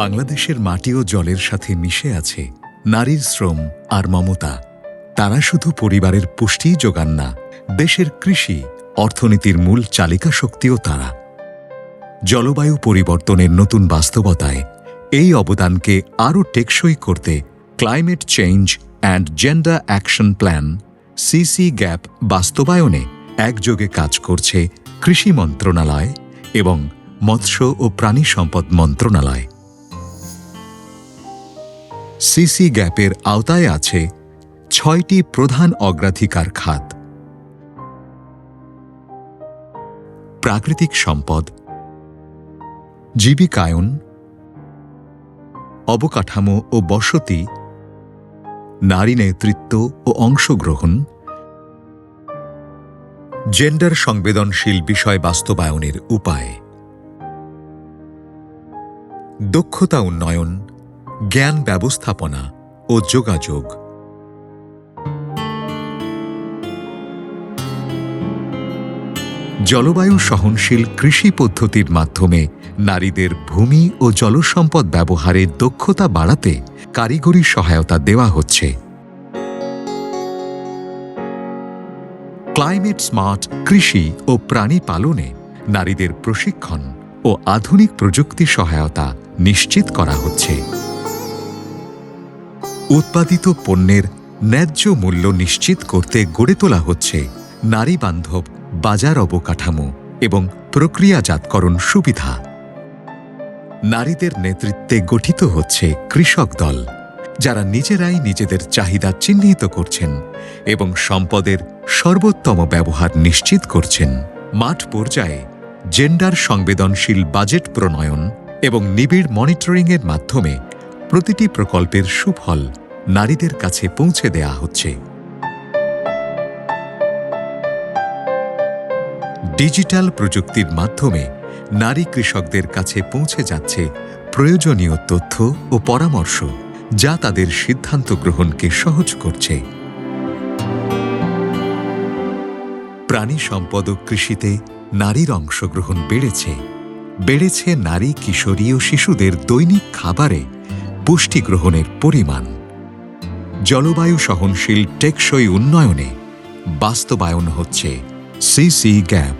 বাংলাদেশের মাটি ও জলের সাথে মিশে আছে নারীর শ্রম আর মমতা। তারা শুধু পরিবারের পুষ্টিই যোগান না, দেশের কৃষি অর্থনীতির মূল চালিকা শক্তিও তারা। জলবায়ু পরিবর্তনের নতুন বাস্তবতায় এই অবদানকে আরও টেকসই করতে climate change and gender action plan CC gap বাস্তবায়নে একযোগে কাজ করছে কৃষি মন্ত্রণালয় এবং মৎস্য ও প্রাণী সম্পদ মন্ত্রণালয়। সিসি গ্যাপের আওতায় আছে ৬টি প্রধান অগ্রাধিকার খাত: প্রাকৃতিক সম্পদ, জীবিকায়ন, অবকাঠামো ও বসতি, নারী নেতৃত্ব ও অংশগ্রহণ, জেন্ডার সংবেদনশীল বিষয় বাস্তবায়নের উপায়, দক্ষতা উন্নয়ন, জ্ঞান ব্যবস্থাপনা ও যোগাযোগ। জলবায়ু সহনশীল কৃষি পদ্ধতির মাধ্যমে নারীদের ভূমি ও জলসম্পদ ব্যবহারের দক্ষতা বাড়াতে কারিগরি সহায়তা দেওয়া হচ্ছে। ক্লাইমেট স্মার্ট কৃষি ও প্রাণী পালনে নারীদের প্রশিক্ষণ ও আধুনিক প্রযুক্তি সহায়তা নিশ্চিত করা হচ্ছে। উৎপাদিত পণ্যের ন্যায্য মূল্য নিশ্চিত করতে গড়ে তোলা হচ্ছে নারী বান্ধব বাজার অবকাঠামো এবং প্রক্রিয়াজাতকরণ সুবিধা। নারীদের নেতৃত্বে গঠিত হচ্ছে কৃষক দল, যারা নিজেরাই নিজেদের চাহিদা চিহ্নিত করছেন এবং সম্পদের সর্বোত্তম ব্যবহার নিশ্চিত করছেন। মাঠ পর্যায়ে জেন্ডার সংবেদনশীল বাজেট প্রণয়ন এবং নিবিড় মনিটরিংয়ের মাধ্যমে প্রতিটি প্রকল্পের সুফল নারীদের কাছে পৌঁছে দেয়া হচ্ছে। ডিজিটাল প্রযুক্তির মাধ্যমে নারী কৃষকদের কাছে পৌঁছে যাচ্ছে প্রয়োজনীয় তথ্য ও পরামর্শ, যা তাদের সিদ্ধান্ত গ্রহণকে সহজ করছে। প্রাণী সম্পদ ও কৃষিতে নারীর অংশগ্রহণ বেড়েছে নারী, কিশোরী ও শিশুদের দৈনিক খাবারে পুষ্টি গ্রহণের পরিমাণ। জলবায়ু সহনশীল টেকসই উন্নয়নে বাস্তবায়ন হচ্ছে সিসি গ্যাপ।